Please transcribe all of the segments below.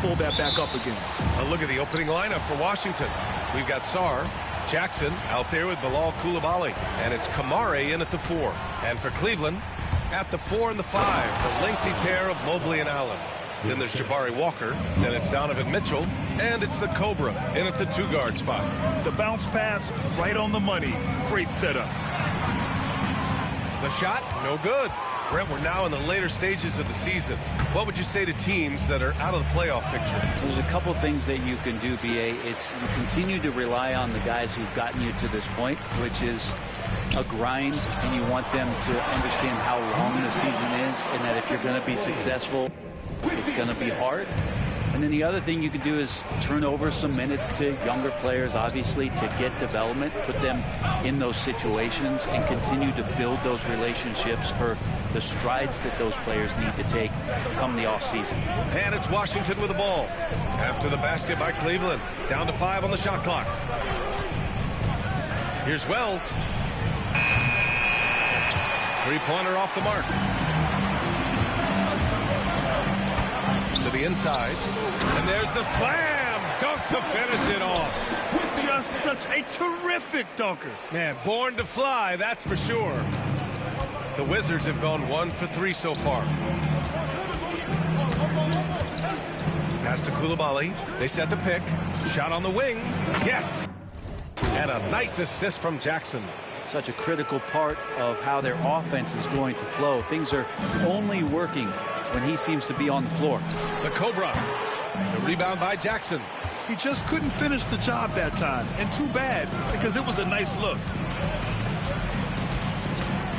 pull that back up again. A look at the opening lineup for Washington. We've got Sarr, Jackson out there with Bilal Coulibaly, and it's Kamara in at the 4. And for Cleveland, at the 4 and the 5, the lengthy pair of Mobley and Allen. Then there's Jabari Walker, then it's Donovan Mitchell, and it's the Cobra in at the 2-guard spot. The bounce pass right on the money. Great setup. The shot, no good. Brent, we're now in the later stages of the season. What would you say to teams that are out of the playoff picture? There's a couple things that you can do, B.A. It's you continue to rely on the guys who've gotten you to this point, which is a grind, and you want them to understand how long the season is, and that if you're going to be successful, it's going to be hard. And then the other thing you can do is turn over some minutes to younger players, obviously, to get development, put them in those situations, and continue to build those relationships for the strides that those players need to take come the offseason. And it's Washington with the ball. After the basket by Cleveland. Down to 5 on the shot clock. Here's Wells. Three-pointer off the mark. To the inside. And there's the slam. Dunk to finish it off. Just such a terrific dunker. Man, born to fly, that's for sure. The Wizards have gone 1 for 3 so far. Pass to Coulibaly. They set the pick. Shot on the wing. Yes. And a nice assist from Jackson. Such a critical part of how their offense is going to flow. Things are only working when he seems to be on the floor. The Cobra. The rebound by Jackson. He just couldn't finish the job that time. And too bad, because it was a nice look.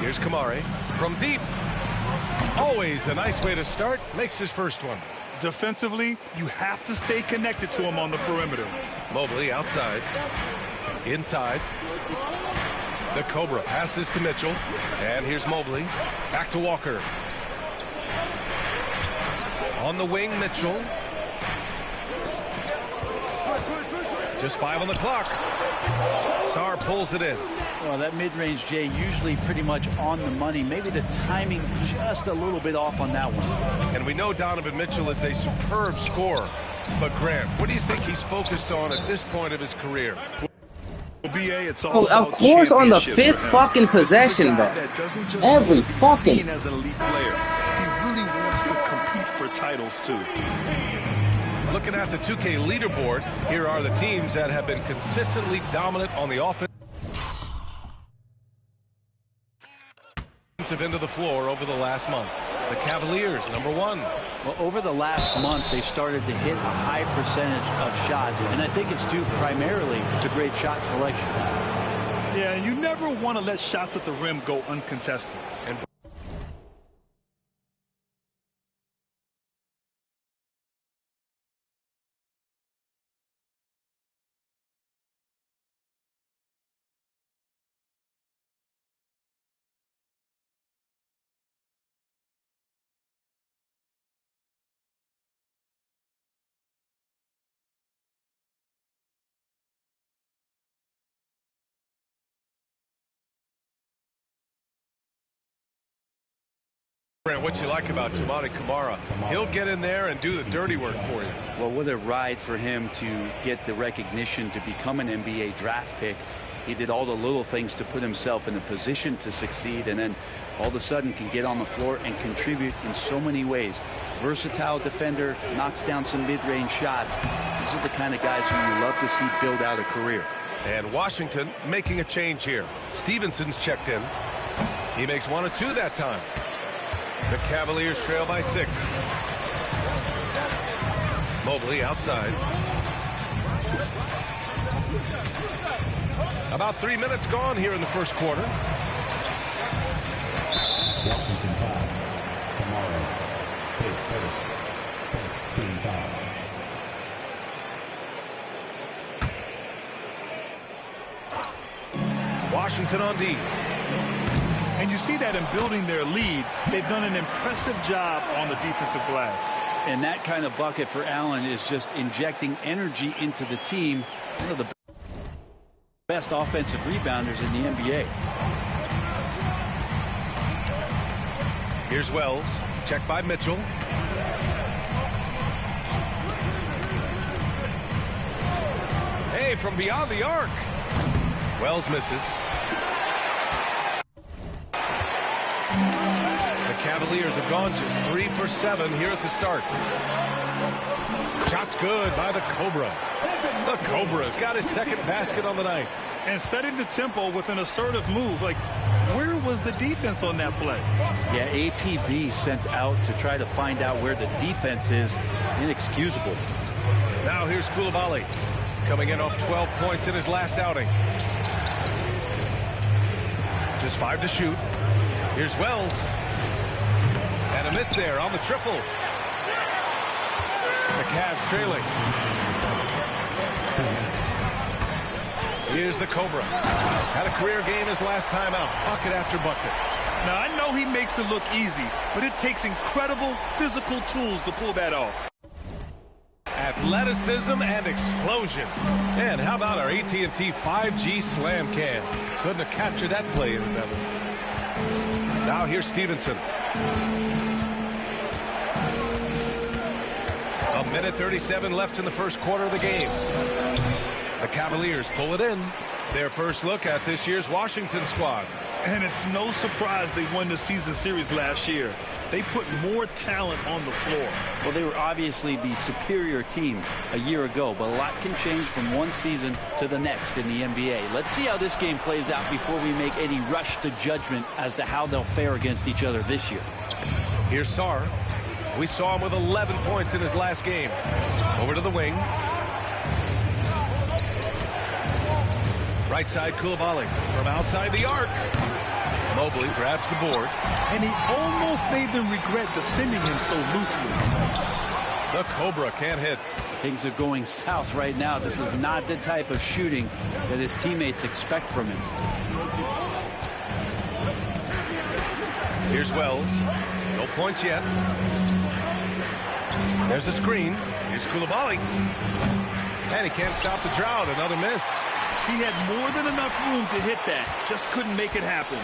Here's Kamara from deep. Always a nice way to start. Makes his first one. Defensively, you have to stay connected to him on the perimeter. Mobley outside. Inside. The Cobra passes to Mitchell. And here's Mobley. Back to Walker. On the wing, Mitchell. Just 5 on the clock. Sarr pulls it in. Well, that mid-range, Jay, usually pretty much on the money. Maybe the timing just a little bit off on that one. And we know Donovan Mitchell is a superb scorer. But, Grant, what do you think he's focused on at this point of his career? It's all of course, on the 5th fucking possession, bro. Every fucking. As an elite player, he really wants to compete for titles too. Looking at the 2K leaderboard, here are the teams that have been consistently dominant on the offensive end of the floor over the last month. The Cavaliers, number 1. Well, over the last month, they started to hit a high percentage of shots, and I think it's due primarily to great shot selection. Yeah, and you never want to let shots at the rim go uncontested. And what you like about Toumani Camara, he'll get in there and do the dirty work for you. Well, what a ride for him to get the recognition to become an NBA draft pick. He did all the little things to put himself in a position to succeed, and then all of a sudden can get on the floor and contribute in so many ways. Versatile defender, knocks down some mid-range shots. These are the kind of guys who you love to see build out a career. And Washington making a change here. Stevenson's checked in. He makes 1 or 2 that time. The Cavaliers trail by 6. Mobley outside. About 3 minutes gone here in the first quarter. Washington foul. Tomorrow. His first team foul. Washington on D. And you see that in building their lead, they've done an impressive job on the defensive glass. And that kind of bucket for Allen is just injecting energy into the team. One of the best offensive rebounders in the NBA. Here's Wells. Checked by Mitchell. away from beyond the arc. Wells misses. The Cavaliers have gone just 3 for 7 here at the start. Shot's good by the Cobra. The Cobra's got his second basket on the night. And setting the tempo with an assertive move. Like, where was the defense on that play? Yeah, APB sent out to try to find out where the defense is. Inexcusable. Now here's Coulibaly, coming in off 12 points in his last outing. Just 5 to shoot. Here's Wells. And a miss there on the triple. The Cavs trailing. Here's the Cobra. Had a career game his last time out. Bucket after bucket. Now, I know he makes it look easy, but it takes incredible physical tools to pull that off. Athleticism and explosion. And how about our AT&T 5G slam cam? Couldn't have captured that play any better. Now here's Stevenson. A minute 37 left in the first quarter of the game. The Cavaliers pull it in. Their first look at this year's Washington squad. And it's no surprise they won the season series last year. They put more talent on the floor. Well, they were obviously the superior team a year ago, but a lot can change from one season to the next in the NBA. Let's see how this game plays out before we make any rush to judgment as to how they'll fare against each other this year. Here's Sarr. We saw him with 11 points in his last game. Over to the wing. Right side, Coulibaly from outside the arc. Mobley grabs the board. And he almost made them regret defending him so loosely. The Cobra can't hit. Things are going south right now. This is not the type of shooting that his teammates expect from him. Here's Wells. No points yet. There's a screen. Here's Coulibaly. And he can't stop the drought. Another miss. He had more than enough room to hit that. Just couldn't make it happen.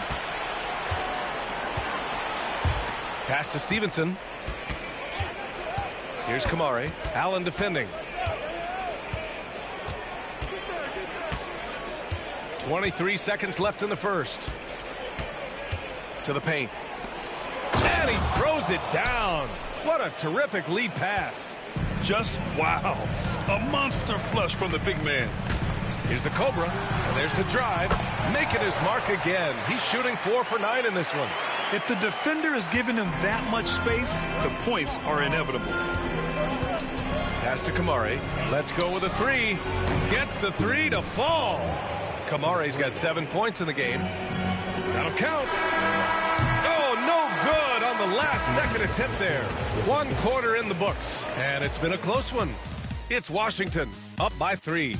Pass to Stevenson. Here's Kamari. Allen defending. 23 seconds left in the first. To the paint. And he throws it down. What a terrific lead pass. Just wow. A monster flush from the big man. Here's the Cobra. And there's the drive. Making his mark again. He's shooting 4 for 9 in this one. If the defender is giving him that much space, the points are inevitable. Pass to Kamari. Let's go with a 3. Gets the 3 to fall. Kamari's got 7 points in the game. That'll count. Oh, no good on the last second attempt there. 1 quarter in the books. And it's been a close one. It's Washington up by 3.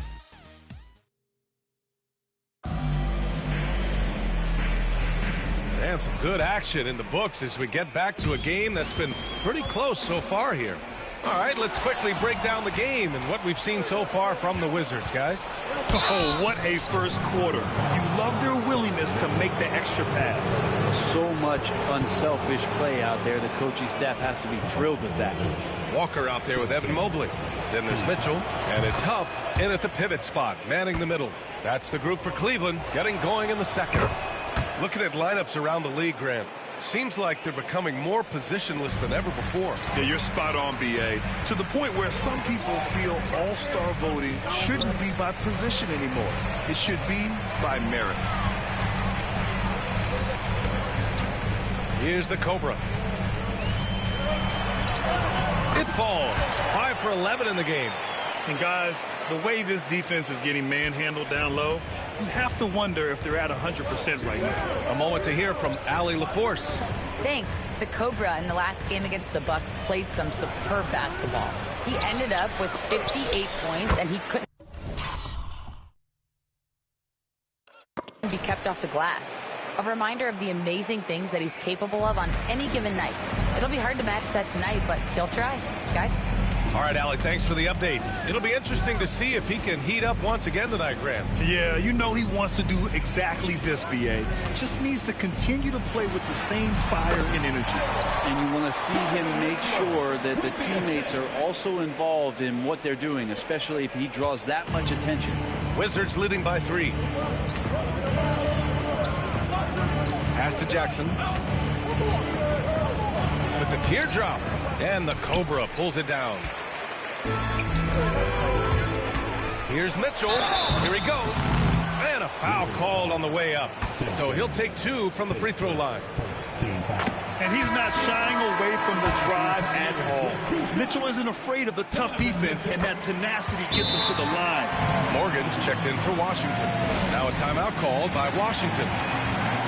And some good action in the books as we get back to a game that's been pretty close so far here. All right, let's quickly break down the game and what we've seen so far from the Wizards, guys. Oh, what a first quarter. You love their willingness to make the extra pass. So much unselfish play out there. The coaching staff has to be thrilled with that. Walker out there with Evan Mobley. Then there's Mitchell, and it's Huff in at the pivot spot, manning the middle. That's the group for Cleveland, getting going in the second. Looking at lineups around the league, Grant, seems like they're becoming more positionless than ever before. Yeah, you're spot on, B.A. To the point where some people feel all-star voting shouldn't be by position anymore. It should be by merit. Here's the Cobra. It falls. 5 for 11 in the game. And guys, the way this defense is getting manhandled down low, you have to wonder if they're at 100% right now. A moment to hear from Allie LaForce. Thanks. The Cobra in the last game against the Bucks played some superb basketball. He ended up with 58 points, and he couldn't be kept off the glass. A reminder of the amazing things that he's capable of on any given night. It'll be hard to match that tonight, but he'll try. Guys? All right, Alec, thanks for the update. It'll be interesting to see if he can heat up once again tonight, Graham. Yeah, you know he wants to do exactly this, B.A. Just needs to continue to play with the same fire and energy. And you want to see him make sure that the teammates are also involved in what they're doing, especially if he draws that much attention. Wizards leading by 3. Pass to Jackson. With the teardrop. And the Cobra pulls it down. Here's Mitchell. Here he goes. And a foul called on the way up. So he'll take 2 from the free throw line. And he's not shying away from the drive at all. Mitchell isn't afraid of the tough defense, and that tenacity gets him to the line. Morgan's checked in for Washington. Now a timeout called by Washington.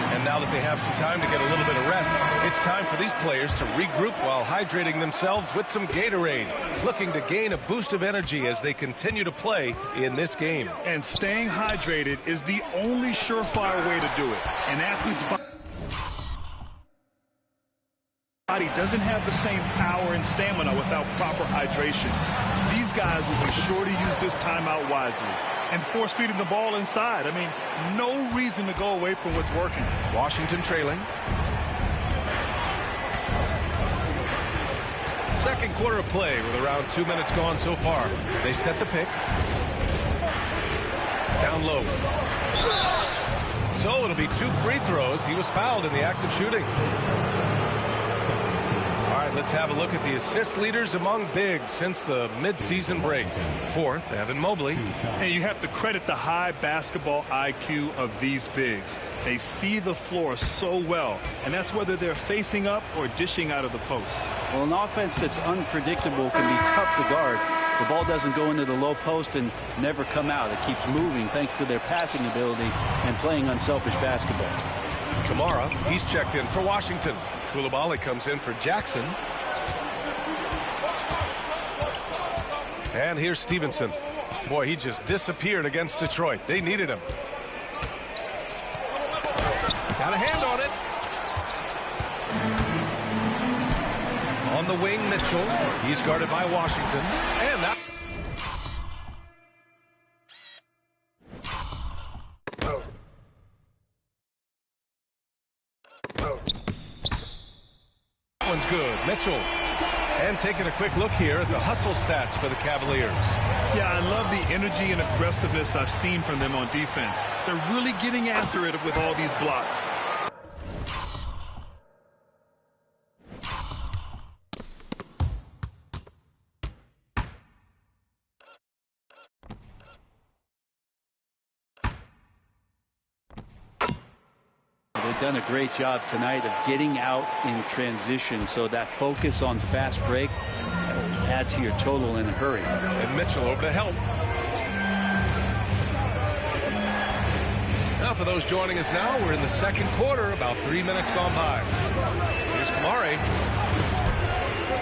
And now that they have some time to get a little bit of rest, it's time for these players to regroup while hydrating themselves with some Gatorade, looking to gain a boost of energy as they continue to play in this game. And staying hydrated is the only surefire way to do it. An athlete's body doesn't have the same power and stamina without proper hydration. These guys will be sure to use this timeout wisely and force feeding the ball inside. I mean, no reason to go away from what's working. Washington trailing. Second quarter of play with around 2 minutes gone so far. They set the pick. Down low. So it'll be 2 free throws. He was fouled in the act of shooting. All right, let's have a look at the assist leaders among bigs since the midseason break. 4th, Evan Mobley. And you have to credit the high basketball IQ of these bigs. They see the floor so well, and that's whether they're facing up or dishing out of the post. Well, an offense that's unpredictable can be tough to guard. The ball doesn't go into the low post and never come out. It keeps moving thanks to their passing ability and playing unselfish basketball. Kamara, he's checked in for Washington. Coulibaly comes in for Jackson. And here's Stevenson. Boy, he just disappeared against Detroit. They needed him. Got a hand on it. On the wing, Mitchell. He's guarded by Washington. And that... one's good. Mitchell. And taking a quick look here at the hustle stats for the Cavaliers. Yeah, I love the energy and aggressiveness I've seen from them on defense. They're really getting after it with all these blocks. They've done a great job tonight of getting out in transition, so that focus on fast break add to your total in a hurry. And Mitchell over to help. Now for those joining us now, we're in the second quarter, about 3 minutes gone by. Here's Kamari.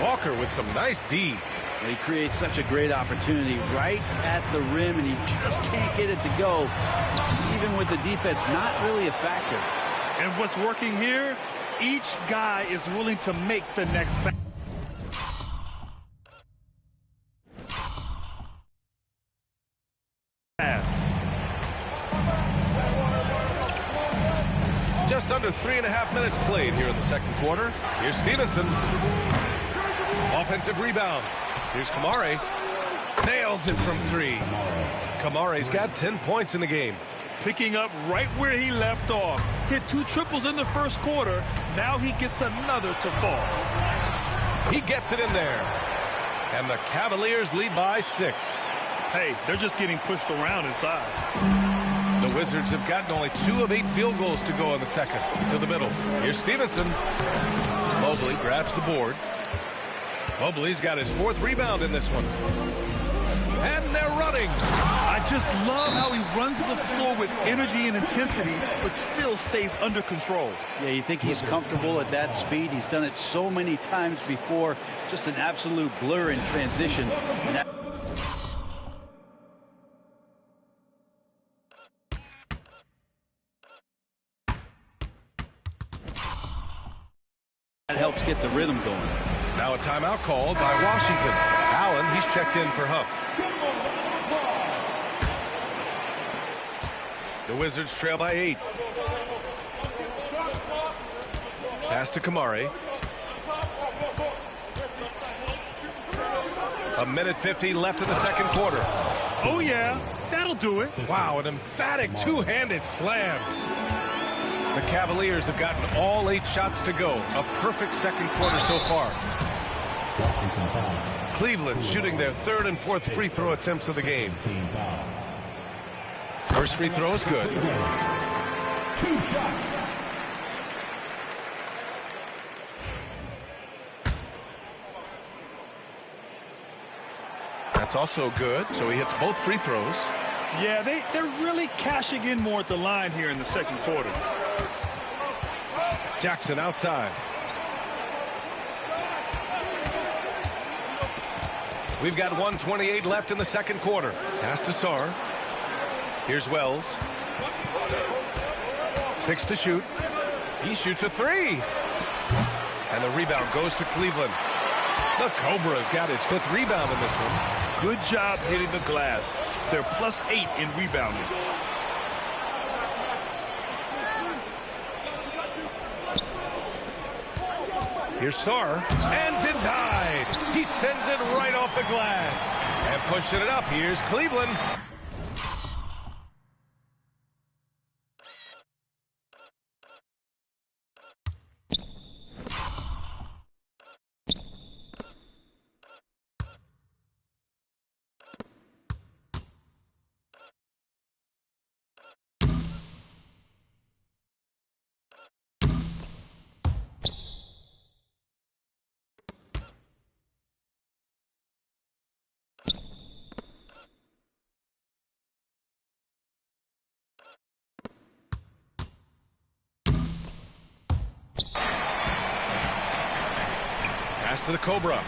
Walker with some nice D. He creates such a great opportunity right at the rim, and he just can't get it to go. Even with the defense not really a factor. And what's working here, each guy is willing to make the next pass. Just under 3.5 minutes played here in the second quarter. Here's Stevenson. Offensive rebound. Here's Kamari. Nails it from 3. Kamari's got 10 points in the game. Picking up right where he left off. Hit 2 triples in the first quarter. Now he gets another to fall. He gets it in there. And the Cavaliers lead by 6. Hey, they're just getting pushed around inside. The Wizards have gotten only 2 of 8 field goals to go in the second. To the middle. Here's Stevenson. Mobley grabs the board. Mobley's got his 4th rebound in this one. And they're running. I just love how he runs the floor with energy and intensity, but still stays under control. Yeah, you think he's comfortable at that speed. He's done it so many times before. Just an absolute blur in transition. And that helps get the rhythm going. Now a timeout called by Washington. Allen, he's checked in for Huff. The Wizards trail by 8. Pass to Kamari. A minute 50 left in the second quarter. Oh, yeah. That'll do it. Wow, an emphatic two-handed slam. The Cavaliers have gotten all 8 shots to go. A perfect second quarter so far. Cleveland shooting their 3rd and 4th free throw attempts of the game. First free throw is good. 2 shots. That's also good, so he hits both free throws. Yeah, they're really cashing in more at the line here in the second quarter. Jackson outside. We've got 1:28 left in the second quarter. Pass to Sarr. Here's Wells. 6 to shoot. He shoots a 3. And the rebound goes to Cleveland. The Cobra's got his 5th rebound in this one. Good job hitting the glass. They're +8 in rebounding. Here's Sarr, and denied. He sends it right off the glass. And pushing it up, here's Cleveland. To the Cobra.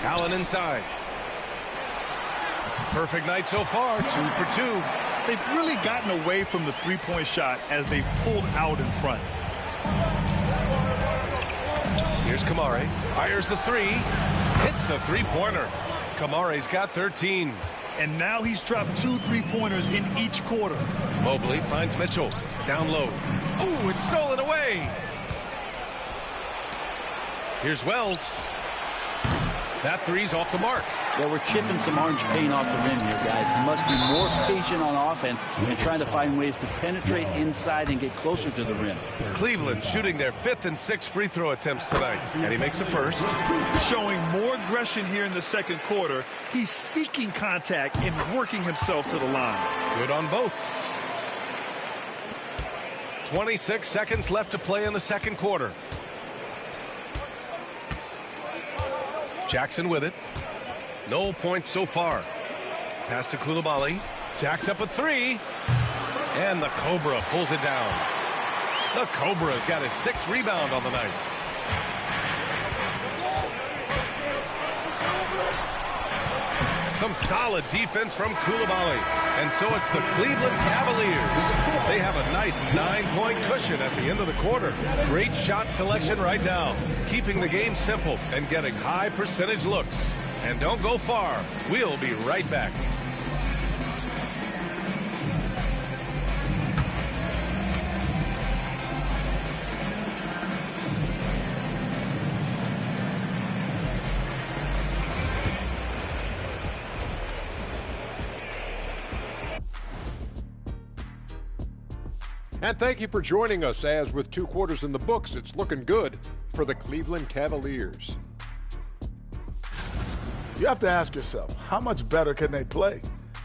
Allen inside. Perfect night so far, 2 for 2. They've really gotten away from the three-point shot as they've pulled out in front. Here's Kamari. Fires the 3. Hits the three-pointer. Kamari's got 13. And now he's dropped 2 3-pointers in each quarter. Mobley finds Mitchell. Down low. Oh, it's stolen away. Here's Wells. That 3's off the mark. Well, we're chipping some orange paint off the rim here, guys. He must be more patient on offense and trying to find ways to penetrate inside and get closer to the rim. Cleveland shooting their 5th and 6th free throw attempts tonight. And he makes the first. Showing more aggression here in the second quarter. He's seeking contact and working himself to the line. Good on both. 26 seconds left to play in the second quarter. Jackson with it. No points so far. Pass to Coulibaly. Jacks up a 3. And the Cobra pulls it down. The Cobra's got his 6th rebound on the night. Some solid defense from Coulibaly. And so it's the Cleveland Cavaliers. They have a nice 9-point cushion at the end of the quarter. Great shot selection right now. Keeping the game simple and getting high percentage looks. And don't go far. We'll be right back. And thank you for joining us, as with 2 quarters in the books, it's looking good for the Cleveland Cavaliers. You have to ask yourself, how much better can they play?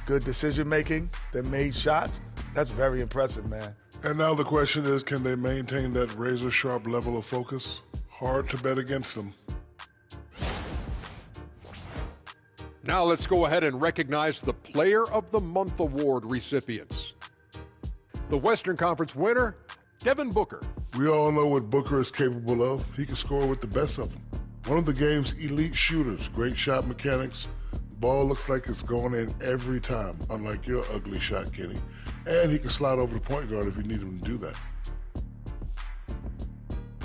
Good decision-making, they made shots. That's very impressive, man. And now the question is, can they maintain that razor-sharp level of focus? Hard to bet against them. Now let's go ahead and recognize the Player of the Month Award recipients. The Western Conference winner, Devin Booker. We all know what Booker is capable of. He can score with the best of them. One of the game's elite shooters, great shot mechanics. Ball looks like it's going in every time, unlike your ugly shot, Kenny. And he can slide over the point guard if you need him to do that.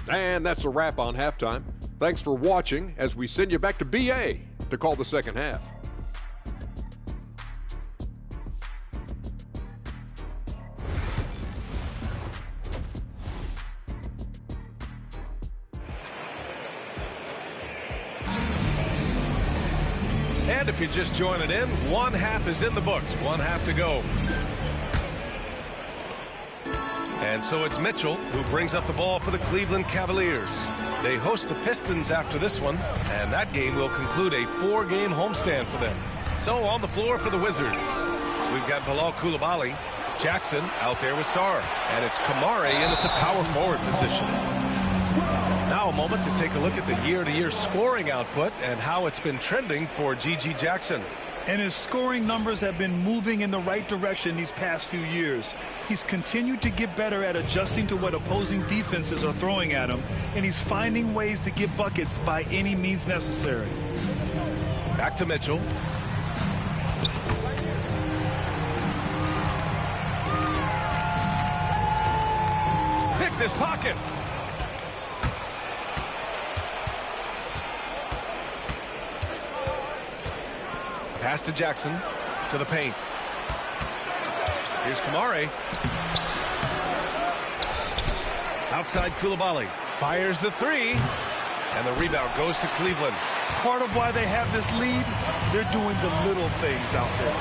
And that's a wrap on halftime. Thanks for watching as we send you back to BA to call the second half. And if you're just joining in, one half is in the books. One half to go. And so it's Mitchell who brings up the ball for the Cleveland Cavaliers. They host the Pistons after this one, and that game will conclude a 4-game homestand for them. So on the floor for the Wizards, we've got Bilal Coulibaly, Jackson out there with Sarr, and it's Kamare in at the power forward position. Now a moment to take a look at the year-to-year scoring output and how it's been trending for G.G. Jackson. And his scoring numbers have been moving in the right direction these past few years. He's continued to get better at adjusting to what opposing defenses are throwing at him, and he's finding ways to get buckets by any means necessary. Back to Mitchell. Picked his pocket. Pass to Jackson, to the paint. Here's Kamare. Outside Coulibaly. Fires the three. And the rebound goes to Cleveland. Part of why they have this lead, they're doing the little things out there.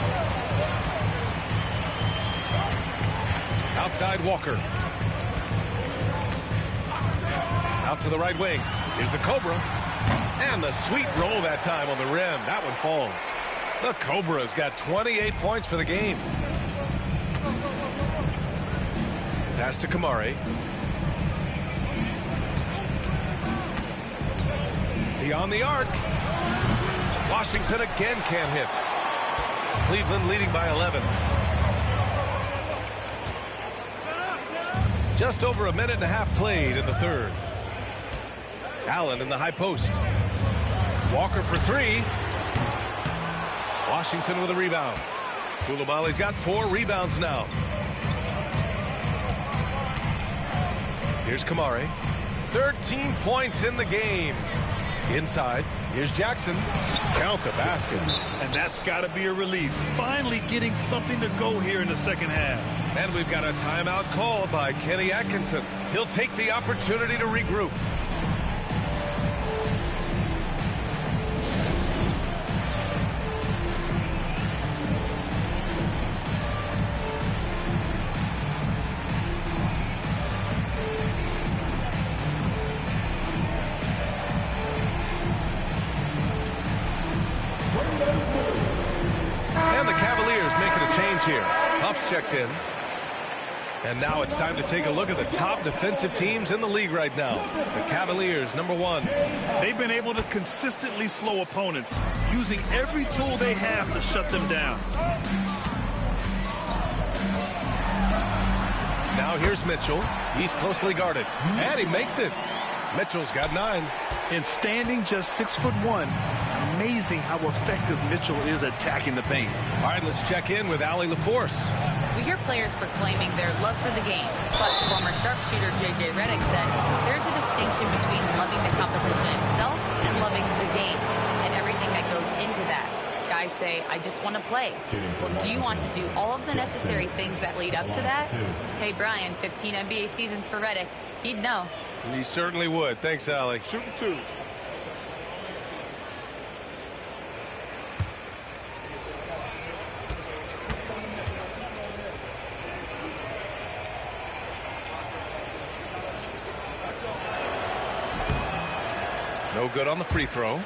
Outside Walker. Out to the right wing. Here's the Cobra. And the sweet roll that time on the rim. That one falls. The Cobra's got 28 points for the game. Pass to Kamare. Beyond the arc. Washington again can't hit. Cleveland leading by 11. Just over a minute and a half played in the third. Allen in the high post. Walker for three. Washington with a rebound. Coulibaly's got 4 rebounds now. Here's Kamare. 13 points in the game. Inside, here's Jackson. Count the basket. And that's got to be a relief. Finally getting something to go here in the second half. And we've got a timeout called by Kenny Atkinson. He'll take the opportunity to regroup. And the Cavaliers making a change here. Huff's checked in. And now it's time to take a look at the top defensive teams in the league right now. The Cavaliers, number 1. They've been able to consistently slow opponents, using every tool they have to shut them down. Now here's Mitchell. He's closely guarded. And he makes it. Mitchell's got 9. And standing just 6'1", amazing how effective Mitchell is attacking the paint. All right, let's check in with Allie LaForce. We hear players proclaiming their love for the game, but former sharpshooter J.J. Redick said there's a distinction between loving the competition itself and loving the game and everything that goes into that. Guys say, I just want to play. Well, do you want to do all of the necessary things that lead up to that? Hey, Brian, 15 NBA seasons for Redick. He'd know. He certainly would. Thanks, Allie. Shooting 2. No good on the free throw.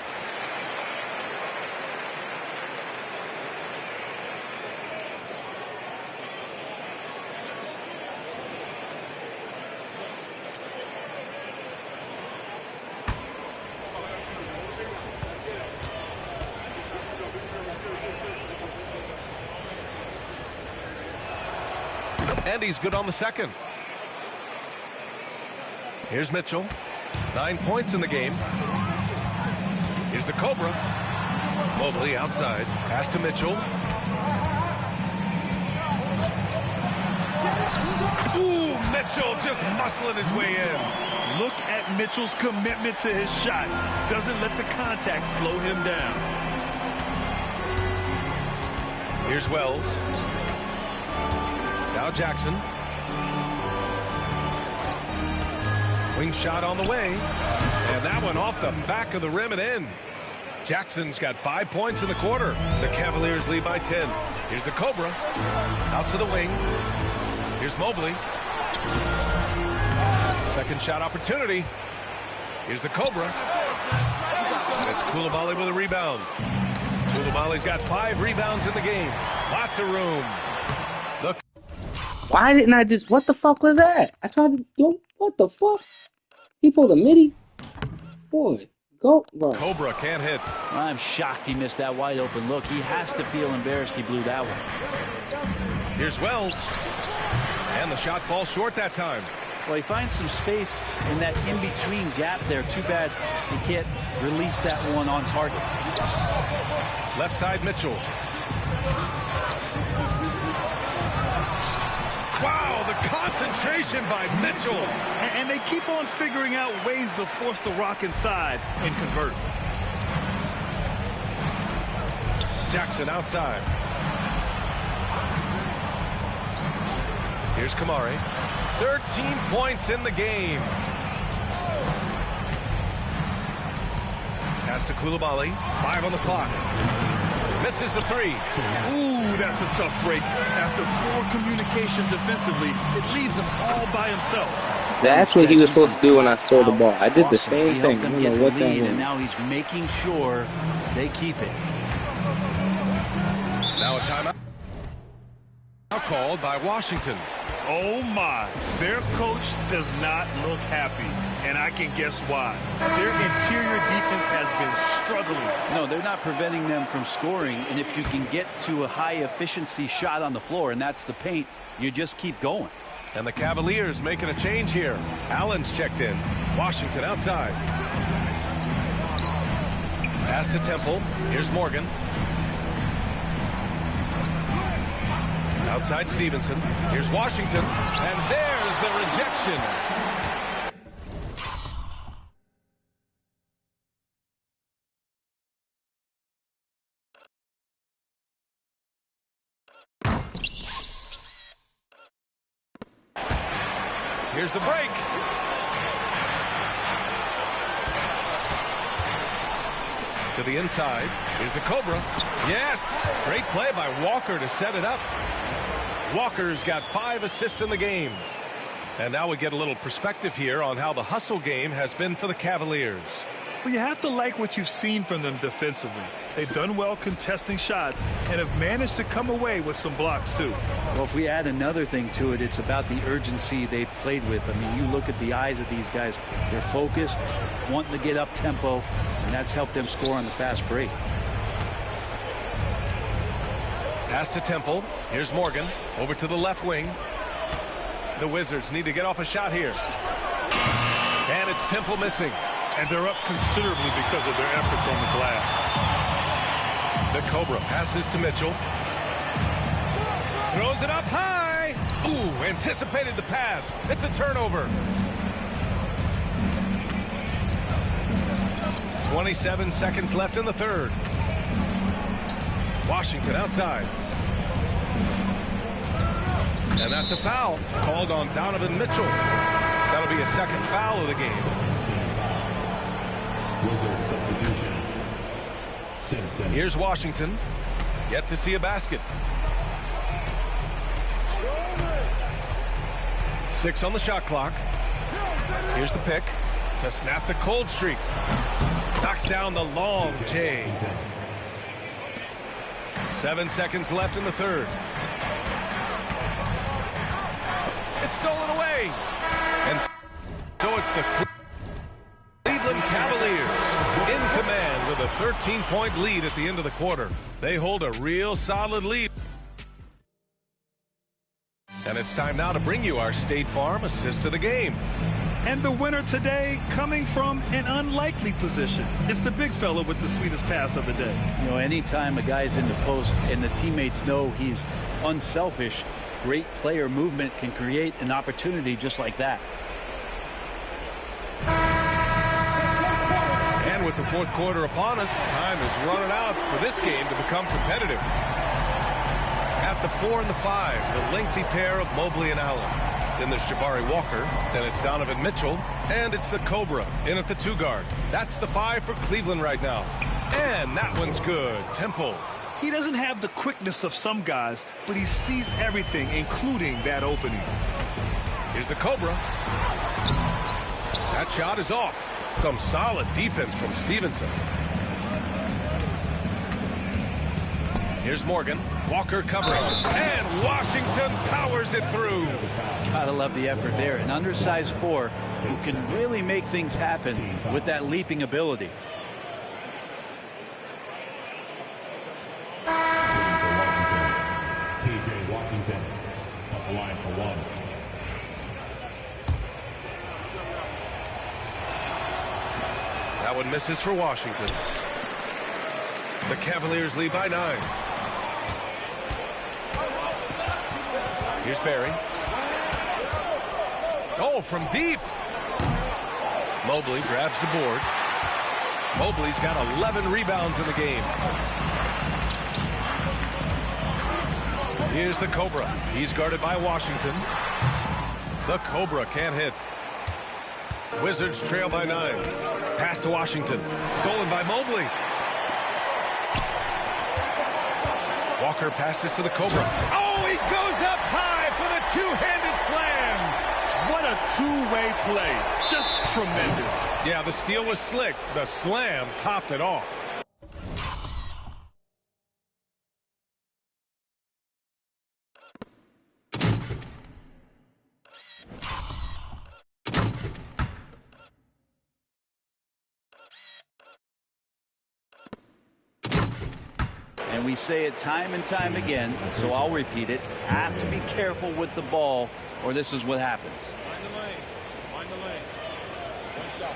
And he's good on the second. Here's Mitchell. 9 points in the game. Here's the Cobra. Mobley outside. Pass to Mitchell. Ooh, Mitchell just muscling his way in. Look at Mitchell's commitment to his shot. Doesn't let the contact slow him down. Here's Wells. Now Jackson. Wing shot on the way. And that one off the back of the rim and in. Jackson's got 5 points in the quarter. The Cavaliers lead by 10. Here's the Cobra. Out to the wing. Here's Mobley. Second shot opportunity. Here's the Cobra. And it's Coulibaly with a rebound. Coulibaly's got 5 rebounds in the game. Lots of room. Look. Why didn't I just... What the fuck was that? I tried to do... What the fuck? He pulled a midi? Boy. Go, bro. Cobra can't hit. I'm shocked he missed that wide open look. He has to feel embarrassed he blew that one. Here's Wells. And the shot falls short that time. Well, he finds some space in that in-between gap there. Too bad he can't release that one on target. Left side, Mitchell. Wow, the concentration by Mitchell. And they keep on figuring out ways to force the rock inside and convert. Jackson outside. Here's Kamari. 13 points in the game. Pass to Coulibaly. 5 on the clock. Misses the 3. Ooh, that's a tough break. After poor communication defensively, it leaves him all by himself. That's what he was supposed to do when I stole the ball. I did the same thing. I don't know what that was. And now he's making sure they keep it. Now a timeout. Now called by Washington. Oh my, their coach does not look happy, and I can guess why. Their interior defense has been struggling. No, they're not preventing them from scoring, and if you can get to a high efficiency shot on the floor, and that's the paint, you just keep going. And the Cavaliers making a change here. Allen's checked in. Washington outside. Pass to Temple. Here's Morgan. Outside Stevenson. Here's Washington. And there's the rejection. Here's the break. To the inside. Here's the Cobra. Yes! Great play by Walker to set it up. Walker's got 5 assists in the game. And now we get a little perspective here on how the hustle game has been for the Cavaliers. Well, you have to like what you've seen from them defensively. They've done well contesting shots and have managed to come away with some blocks, too. Well, if we add another thing to it, it's about the urgency they've played with. I mean, you look at the eyes of these guys. They're focused, wanting to get up tempo, and that's helped them score on the fast break. Pass to Temple. Here's Morgan. Over to the left wing. The Wizards need to get off a shot here. And it's Temple missing. And they're up considerably because of their efforts on the glass. The Cobra passes to Mitchell. Throws it up high. Ooh, anticipated the pass. It's a turnover. 27 seconds left in the third. Washington outside. And that's a foul called on Donovan Mitchell. That'll be a second foul of the game. Here's Washington. Yet to see a basket. 6 on the shot clock. Here's the pick to snap the cold streak. Knocks down the long J. 7 seconds left in the third. It's stolen away. And so it's the Cleveland Cavaliers in command with a 13-point lead at the end of the quarter. They hold a real solid lead. And it's time now to bring you our State Farm assist of the game. And the winner today coming from an unlikely position. It's the big fella with the sweetest pass of the day. You know, anytime a guy's in the post and the teammates know he's unselfish, great player movement can create an opportunity just like that. with the fourth quarter upon us, time is running out for this game to become competitive. At the 4 and the 5, the lengthy pair of Mobley and Allen. Then there's Jabari Walker. Then it's Donovan Mitchell. And it's the Cobra in at the 2 guard. That's the 5 for Cleveland right now. And that one's good. Temple. He doesn't have the quickness of some guys, but he sees everything, including that opening. Here's the Cobra. That shot is off. Some solid defense from Stevenson. Here's Morgan. Walker covering. And Washington powers it through. Gotta love the effort there. An undersized 4 who can really make things happen with that leaping ability. P.J. Washington on the line for 1. That one misses for Washington. The Cavaliers lead by 9. Here's Barry. Oh, from deep. Mobley grabs the board. Mobley's got 11 rebounds in the game. Here's the Cobra. He's guarded by Washington. The Cobra can't hit. Wizards trail by 9. Pass to Washington. Stolen by Mobley. Walker passes to the Cobra. Oh, he goes up high for the two-handed slam. What a two-way play. Just tremendous. Yeah, the steal was slick. The slam topped it off. And we say it time and time again, so I'll repeat it. Have to be careful with the ball, or this is what happens. Find the lane. Find the lane. One shot.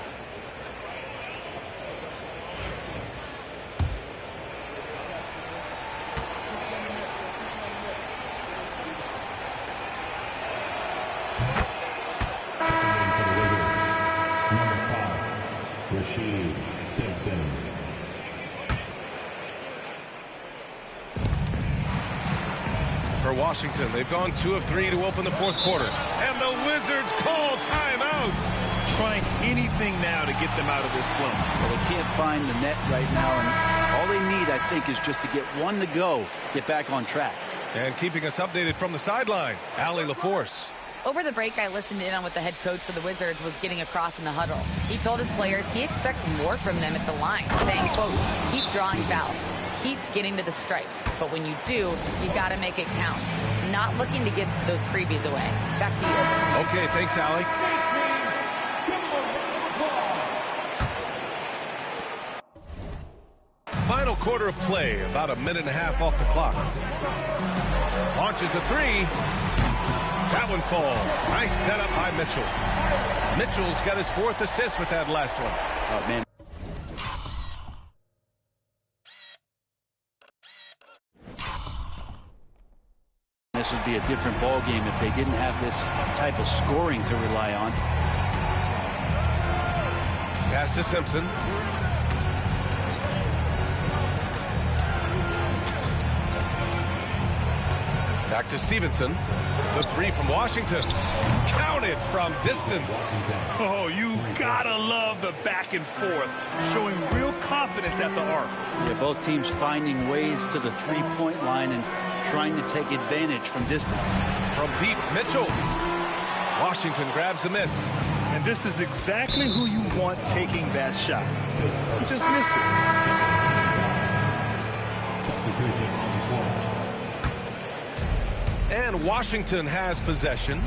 Number 5, Rasheed Simpson. For Washington, they've gone 2 of 3 to open the fourth quarter. And the Wizards call timeout. Trying anything now to get them out of this slump. Well, they can't find the net right now, and all they need, I think, is just to get one to go, get back on track. And keeping us updated from the sideline, Allie LaForce. Over the break, I listened in on what the head coach for the Wizards was getting across in the huddle. He told his players he expects more from them at the line, saying, quote, keep drawing fouls, keep getting to the stripe. But when you do, you got to make it count. Not looking to give those freebies away. Back to you. Okay, thanks, Allie. Final quarter of play, about a minute and a half off the clock. Launches a 3. That one falls. Nice setup by Mitchell. Mitchell's got his 4th assist with that last one. Oh, man. This would be a different ball game if they didn't have this type of scoring to rely on. Pass to Simpson. Back to Stevenson. The 3 from Washington. Counted from distance. Oh, you gotta love the back and forth, showing real confidence at the arc. Yeah, both teams finding ways to the three-point line and trying to take advantage from distance. From deep, Mitchell. Washington grabs the miss. And this is exactly who you want taking that shot. He just missed it. Substitution on the court. And Washington has possession.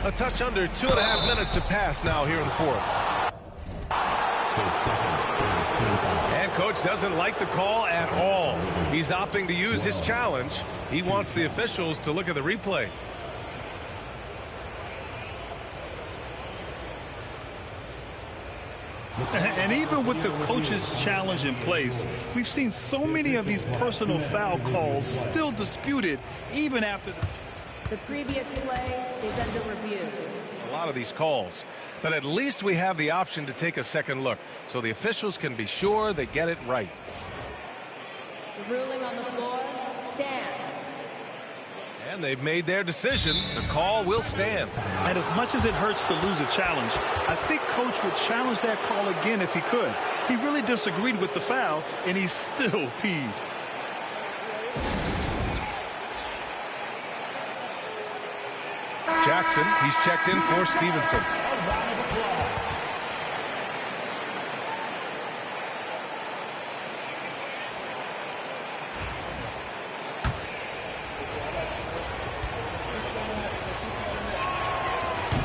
A touch under 2.5 minutes have passed now here in the fourth. And coach doesn't like the call at all. He's opting to use his challenge. He wants the officials to look at the replay. And even with the coach's challenge in place, we've seen so many of these personal foul calls still disputed even after the previous play is under review. a lot of these calls. But at least we have the option to take a second look, so the officials can be sure they get it right. The ruling on the floor stands. And they've made their decision. The call will stand. And as much as it hurts to lose a challenge, I think Coach would challenge that call again if he could. He really disagreed with the foul, and he's still peeved. Jackson, he's checked in for Stevenson.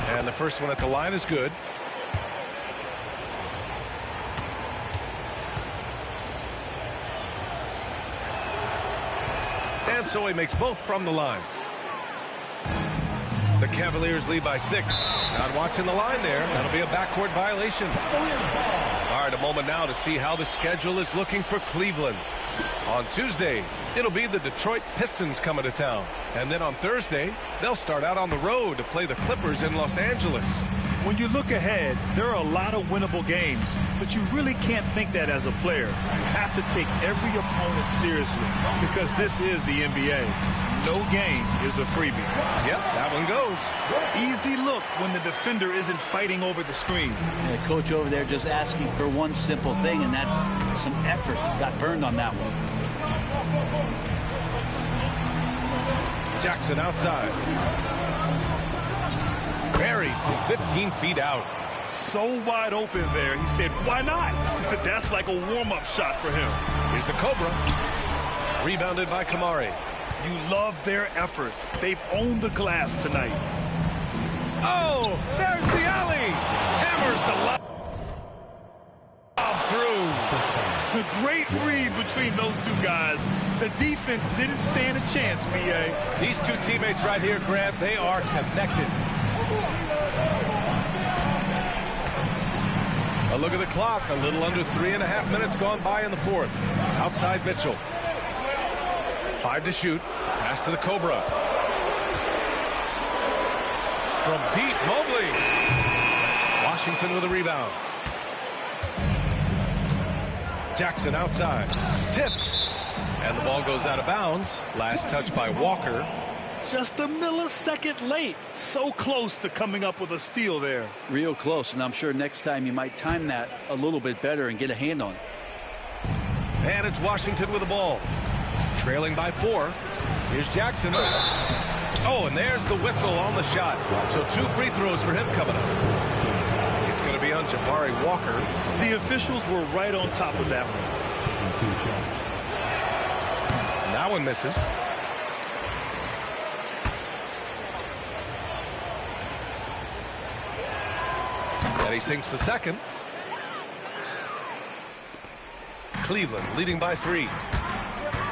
And the first one at the line is good. And so he makes both from the line. The Cavaliers lead by 6. Not watching the line there. That'll be a backcourt violation. All right, a moment now to see how the schedule is looking for Cleveland. On Tuesday, it'll be the Detroit Pistons coming to town. And then on Thursday, they'll start out on the road to play the Clippers in Los Angeles. When you look ahead, there are a lot of winnable games, but you really can't think that as a player. You have to take every opponent seriously because this is the NBA. No game is a freebie. Yep, that one goes. Easy look when the defender isn't fighting over the screen. The coach over there just asking for one simple thing, and that's some effort. Got burned on that one. Jackson outside. Buried from 15 feet out. So wide open there. He said, why not? That's like a warm-up shot for him. Here's the Cobra. Rebounded by Kamari. You love their effort. They've owned the glass tonight. Oh, there's the alley. Hammers the lob through. Great read between those two guys. The defense didn't stand a chance, B.A. These two teammates right here, Grant, they are connected. A look at the clock. A little under 3.5 minutes gone by in the fourth. Outside Mitchell. 5 to shoot. Pass to the Cobra. From deep, Mobley. Washington with a rebound. Jackson outside. Tipped. And the ball goes out of bounds. Last touch by Walker. Just a millisecond late. So close to coming up with a steal there. Real close, and I'm sure next time you might time that a little bit better and get a hand on it. And it's Washington with the ball. Trailing by 4. Here's Jackson. Oh, and there's the whistle on the shot. So 2 free throws for him coming up. It's going to be on Jabari Walker. The officials were right on top of that one. And that one misses. And he sinks the second. Cleveland leading by 3.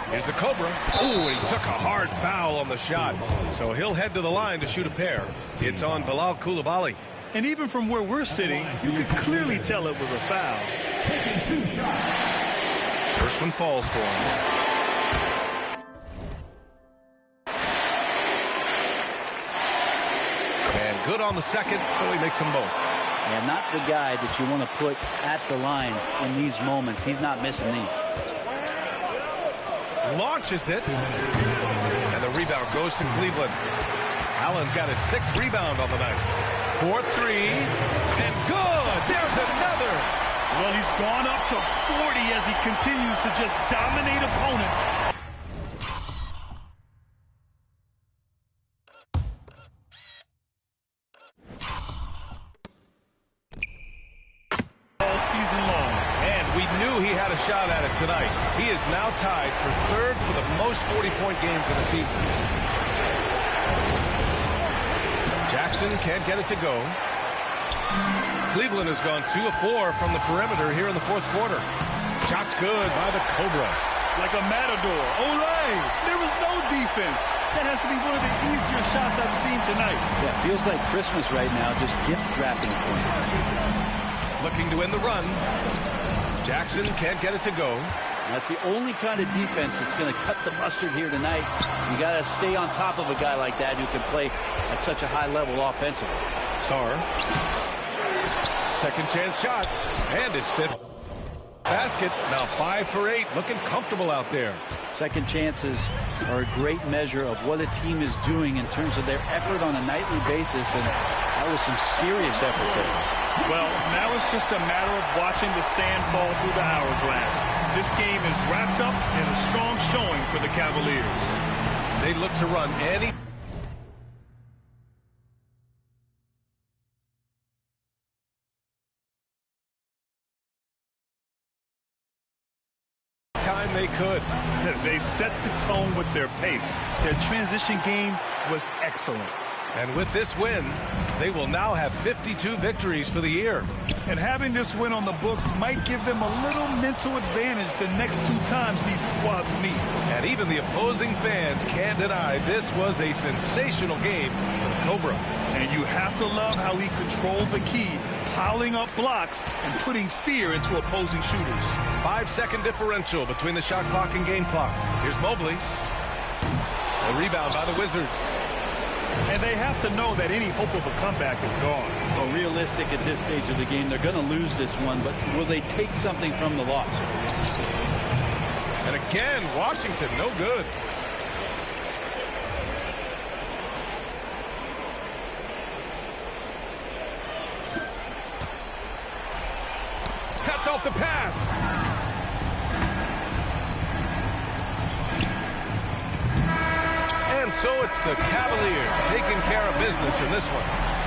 Here's the Cobra. Ooh, he took a hard foul on the shot. So he'll head to the line to shoot a pair. It's on Bilal Coulibaly. And even from where we're sitting, you could clearly tell it was a foul. Taking 2 shots. First one falls for him. And good on the second, so he makes them both. Yeah, not the guy that you want to put at the line in these moments. He's not missing these. Launches it. And the rebound goes to Cleveland. Allen's got his 6th rebound on the night. 4-3. And good. There's another. Well, he's gone up to 40 as he continues to just dominate opponents. Season long. And we knew he had a shot at it tonight. He is now tied for 3rd for the most 40-point games in a season. Jackson can't get it to go. Cleveland has gone 2 of 4 from the perimeter here in the 4th quarter. Shot's good by the Cobra. Like a matador. Olay! There was no defense. That has to be one of the easier shots I've seen tonight. Yeah, feels like Christmas right now, just gift wrapping points. Looking to end the run. Jackson can't get it to go. That's the only kind of defense that's going to cut the mustard here tonight. You got to stay on top of a guy like that who can play at such a high level offensively. Sarr. Second chance shot. And his fifth basket. Now 5 for 8. Looking comfortable out there. Second chances are a great measure of what a team is doing in terms of their effort on a nightly basis, and that was some serious effort there. Well, now it's just a matter of watching the sand fall through the hourglass. This game is wrapped up in a strong showing for the Cavaliers. They look to run any time they could. They set the tone with their pace. Their transition game was excellent. And with this win, they will now have 52 victories for the year. And having this win on the books might give them a little mental advantage the next 2 times these squads meet. And even the opposing fans can't deny this was a sensational game for the Cobra. And you have to love how he controlled the key, piling up blocks and putting fear into opposing shooters. 5-second differential between the shot clock and game clock. Here's Mobley. A rebound by the Wizards. And they have to know that any hope of a comeback is gone. Well, realistic at this stage of the game, they're going to lose this one, but will they take something from the loss? And again, Washington, no good. Cuts off the pass. And so it's the Cavaliers taking care of business in this one.